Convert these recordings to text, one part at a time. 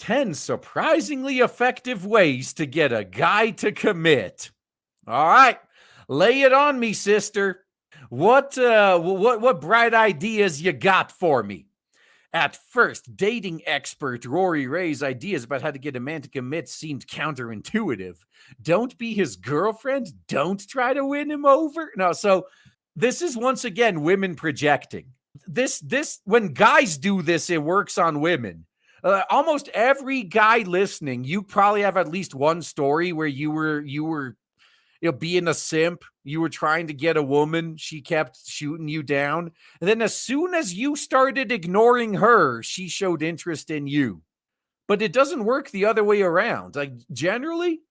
10 surprisingly effective ways to get a guy to commit. All right, lay it on me, sister. What bright ideas you got for me? At first, dating expert Rory Ray's ideas about how to get a man to commit seemed counterintuitive. Don't be his girlfriend. Don't try to win him over. No, so this is once again women projecting. This when guys do this, it works on women. Almost every guy listening, you probably have at least one story where you were being a simp. You were trying to get a woman. She kept shooting you down. And then as soon as you started ignoring her, she showed interest in you. But it doesn't work the other way around. Like generally,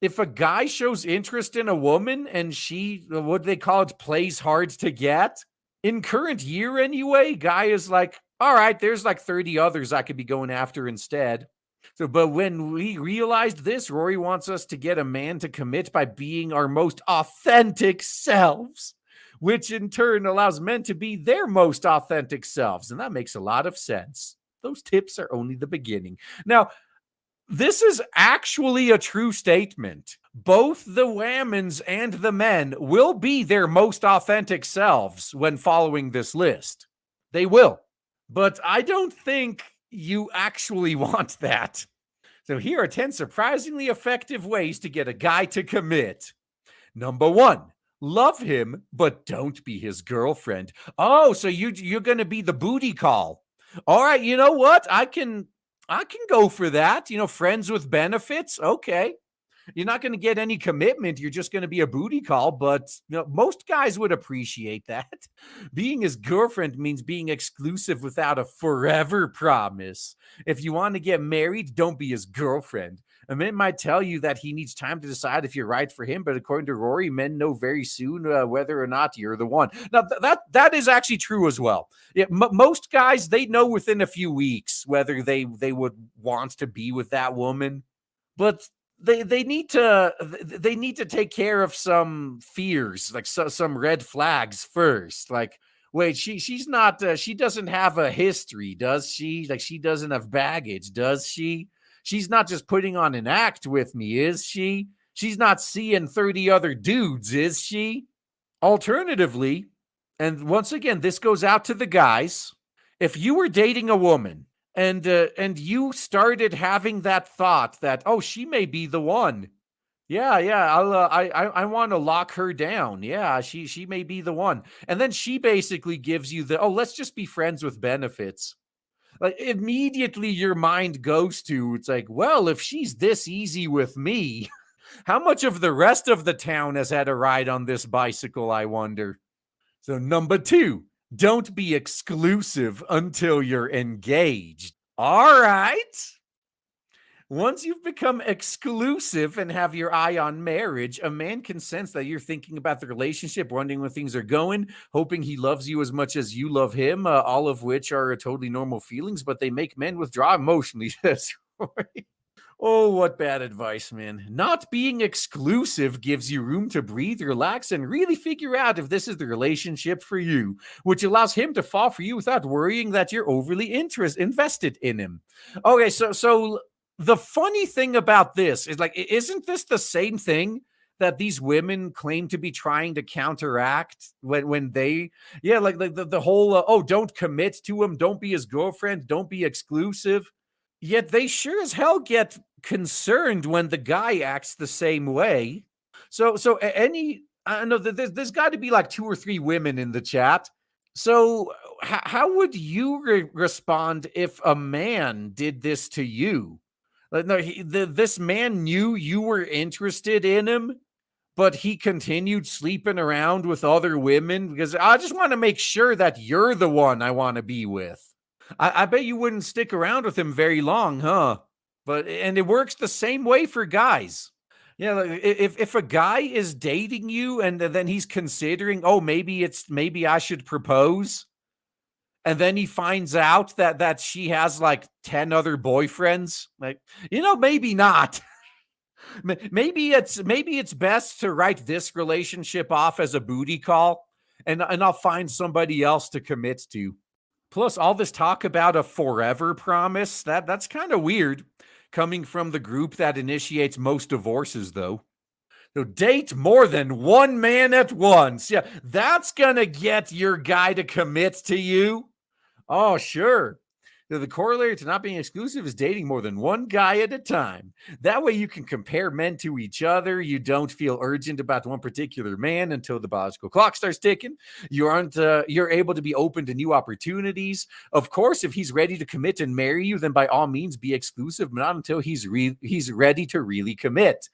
if a guy shows interest in a woman and she, what do they call it, plays hard to get, in current year anyway, guy is like, all right, there's like 30 others I could be going after instead. So, but when we realized this, Rory wants us to get a man to commit by being our most authentic selves, which in turn allows men to be their most authentic selves. And that makes a lot of sense. Those tips are only the beginning. Now, this is actually a true statement. Both the whammons and the men will be their most authentic selves when following this list. They will. But I don't think you actually want that. So here are 10 surprisingly effective ways to get a guy to commit. Number 1, love him, but don't be his girlfriend. Oh, so you're going to be the booty call. All right, you know what? I can go for that. Friends with benefits. Okay. You're not going to get any commitment. You're just going to be a booty call. But most guys would appreciate that. Being his girlfriend means being exclusive without a forever promise. If you want to get married, don't be his girlfriend. A man might tell you that he needs time to decide if you're right for him, but according to Rory, men know very soon whether or not you're the one. Now, that is actually true as well. Yeah, most guys, they know within a few weeks whether they would want to be with that woman, but they need to take care of some fears, like some red flags first. Like, wait, she's not she doesn't have a history, does she? Like, she doesn't have baggage, does she? She's not just putting on an act with me, is she? She's not seeing 30 other dudes, is she? Alternatively, and once again, this goes out to the guys. If you were dating a woman and you started having that thought that, oh, she may be the one. Yeah, I want to lock her down. Yeah, she may be the one. And then she basically gives you the, oh, let's just be friends with benefits. Like, immediately your mind goes to, it's like, well, if she's this easy with me, how much of the rest of the town has had a ride on this bicycle, I wonder? So number 2, don't be exclusive until you're engaged. All right. Once you've become exclusive and have your eye on marriage, a man can sense that you're thinking about the relationship, wondering where things are going, hoping he loves you as much as you love him, all of which are totally normal feelings, but they make men withdraw emotionally. That's right. Oh, what bad advice, man. Not being exclusive gives you room to breathe, relax, and really figure out if this is the relationship for you, which allows him to fall for you without worrying that you're overly invested in him. Okay, so the funny thing about this is, like, isn't this the same thing that these women claim to be trying to counteract when they, yeah, like the whole, oh, don't commit to him, don't be his girlfriend, don't be exclusive. Yet they sure as hell get concerned when the guy acts the same way. I know that there's got to be like 2 or 3 women in the chat. So how would you respond if a man did this to you? Like, no, this man knew you were interested in him, but he continued sleeping around with other women because I just want to make sure that you're the one I want to be with. I bet you wouldn't stick around with him very long, huh? And it works the same way for guys. Yeah, like if a guy is dating you and then he's considering, oh, maybe I should propose, and then he finds out that she has like 10 other boyfriends, like, maybe not. Maybe it's best to write this relationship off as a booty call, and I'll find somebody else to commit to. Plus, all this talk about a forever promise, that's kind of weird coming from the group that initiates most divorces, though. So date more than one man at once. Yeah, that's gonna get your guy to commit to you. Oh, sure. The corollary to not being exclusive is dating more than one guy at a time. That way you can compare men to each other. You don't feel urgent about one particular man until the biological clock starts ticking. You're able to be open to new opportunities. Of course, if he's ready to commit and marry you, then by all means be exclusive, but not until he's ready to really commit.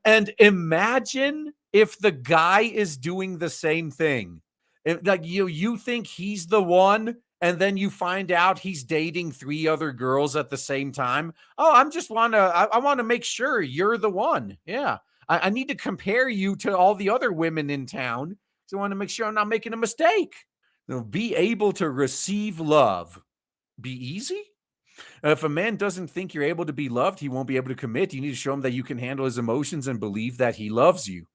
And imagine if the guy is doing the same thing. If, like you think he's the one, and then you find out he's dating three other girls at the same time. Oh, I want to make sure you're the one. Yeah. I need to compare you to all the other women in town. So I want to make sure I'm not making a mistake. Be able to receive love. Be easy? If a man doesn't think you're able to be loved, he won't be able to commit. You need to show him that you can handle his emotions and believe that he loves you.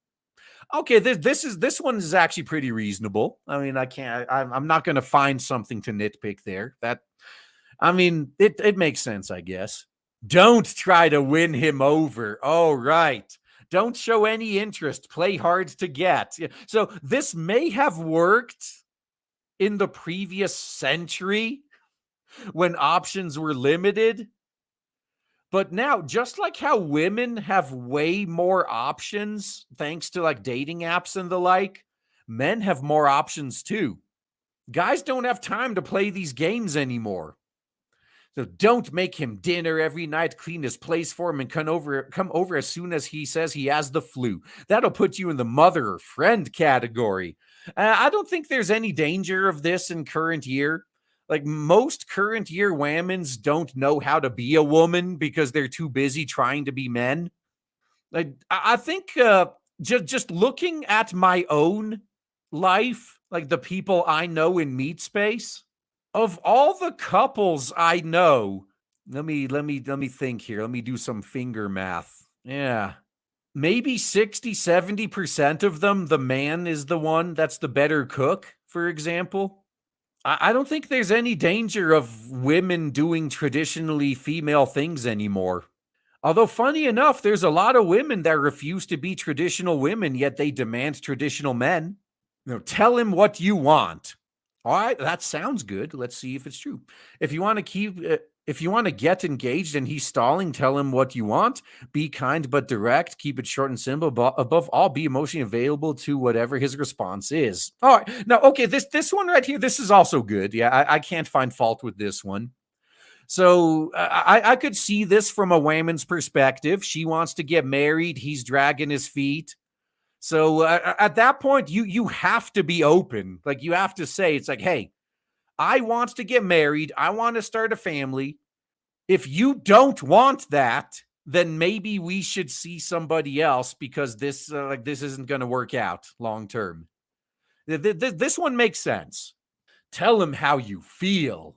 Okay, this one is actually pretty reasonable. I mean, I'm not going to find something to nitpick there. It makes sense, I guess. Don't try to win him over. Oh, right. Don't show any interest. Play hard to get. Yeah. So this may have worked in the previous century when options were limited. But now, just like how women have way more options thanks to like dating apps and the like, men have more options too. Guys don't have time to play these games anymore. So don't make him dinner every night, clean his place for him, and come over as soon as he says he has the flu. That'll put you in the mother or friend category. I don't think there's any danger of this in current year. Like most current year whammons don't know how to be a woman because they're too busy trying to be men. Like I think just looking at my own life, like the people I know in meat space, of all the couples I know, let me think here. Let me do some finger math. Yeah. Maybe 60-70% of them, the man is the one that's the better cook, for example. I don't think there's any danger of women doing traditionally female things anymore. Although, funny enough, there's a lot of women that refuse to be traditional women, yet they demand traditional men. Tell him what you want. All right, that sounds good. Let's see if it's true. If you want to if you want to get engaged and he's stalling, tell him what you want. Be kind but direct. Keep it short and simple. But above all, be emotionally available to whatever his response is. All right, now, okay, this one right here, this is also good. Yeah, I can't find fault with this one. So I could see this from a woman's perspective. She wants to get married. He's dragging his feet. So at that point, you have to be open. Like you have to say, it's like, hey, I want to get married. I want to start a family. If you don't want that, then maybe we should see somebody else because this isn't going to work out long term. This one makes sense. Tell him how you feel.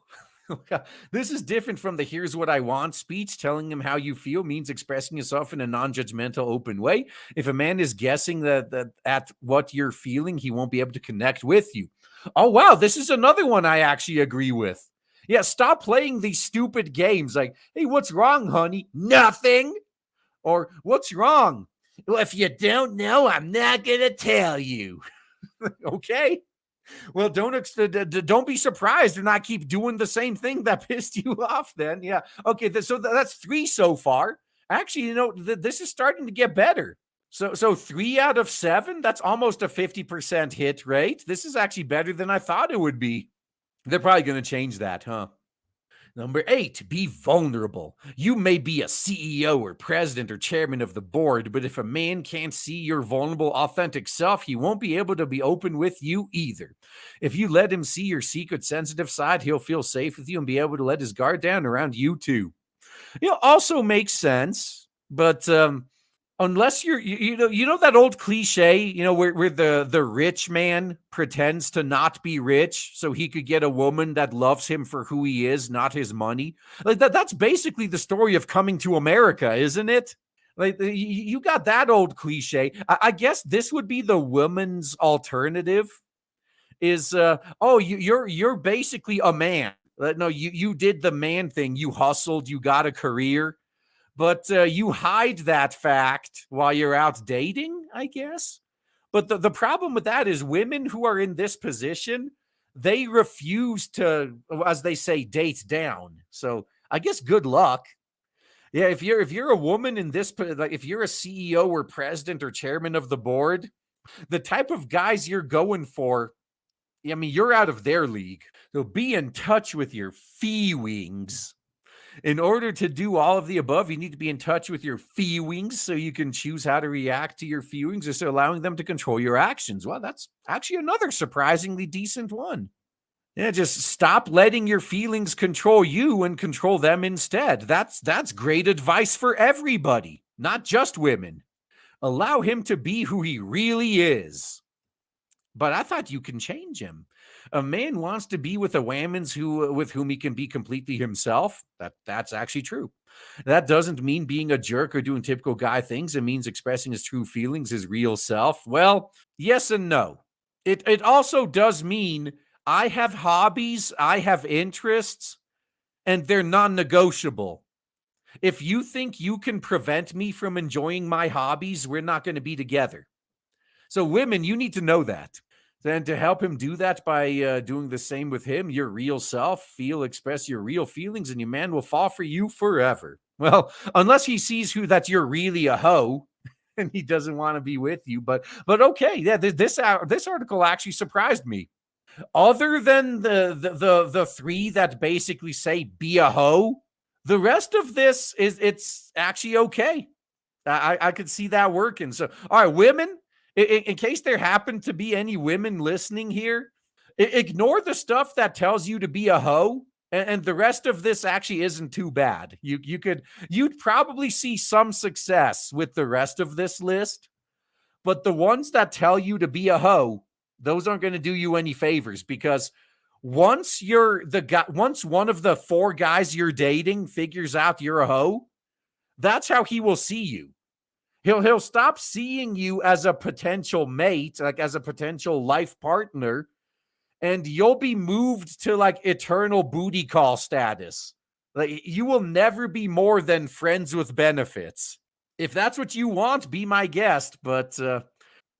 This is different from the here's what I want speech. Telling him how you feel means expressing yourself in a non-judgmental, open way. If a man is guessing that at what you're feeling, he won't be able to connect with you. Oh, wow. This is another one I actually agree with. Yeah, stop playing these stupid games like, hey, what's wrong, honey? Nothing. Or what's wrong? Well, if you don't know, I'm not going to tell you. Okay. Well, don't be surprised if not keep doing the same thing that pissed you off. Then, yeah, okay. So that's three so far. Actually, this is starting to get better. So 3 out of 7. That's almost a 50% hit rate. This is actually better than I thought it would be. They're probably going to change that, huh? Number 8, be vulnerable. You may be a CEO or president or chairman of the board, but if a man can't see your vulnerable, authentic self, he won't be able to be open with you either. If you let him see your secret, sensitive side, he'll feel safe with you and be able to let his guard down around you too. Also makes sense, but unless you know that old cliche, where the rich man pretends to not be rich so he could get a woman that loves him for who he is, not his money. Like that's basically the story of Coming to America, isn't it? Like you got that old cliche. I guess this would be the woman's alternative. is oh, you're basically a man. No, you did the man thing. You hustled, you got a career, but you hide that fact while you're out dating, I guess. But the problem with that is women who are in this position, they refuse to, as they say, date down. So I guess good luck. Yeah, if you're a woman in this, like if you're a CEO or president or chairman of the board, the type of guys you're going for, I mean, you're out of their league. So be in touch with your feelings. In order to do all of the above, you need to be in touch with your feelings so you can choose how to react to your feelings instead of allowing them to control your actions. Well, that's actually another surprisingly decent one. Yeah, just stop letting your feelings control you and control them instead. That's great advice for everybody, not just women. Allow him to be who he really is. But I thought you can change him. A man wants to be with a woman with whom he can be completely himself. That's actually true. That doesn't mean being a jerk or doing typical guy things. It means expressing his true feelings, his real self. Well, yes and no. It also does mean I have hobbies, I have interests, and they're non-negotiable. If you think you can prevent me from enjoying my hobbies, we're not going to be together. So women, you need to know that. Then to help him do that by doing the same with him, your real self, express your real feelings, and your man will fall for you forever. Well, unless he sees that you're really a hoe and he doesn't want to be with you. But okay, yeah, this article actually surprised me. Other than the three that basically say be a hoe, the rest of this it's actually okay. I could see that working. So, all right, women, in case there happen to be any women listening here, ignore the stuff that tells you to be a hoe, and the rest of this actually isn't too bad. You'd probably see some success with the rest of this list, but the ones that tell you to be a hoe, those aren't going to do you any favors because once once one of the four guys you're dating figures out you're a hoe, that's how he will see you. He'll stop seeing you as a potential mate, like as a potential life partner, and you'll be moved to like eternal booty call status. Like you will never be more than friends with benefits. If that's what you want, be my guest, but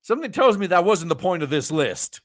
something tells me that wasn't the point of this list.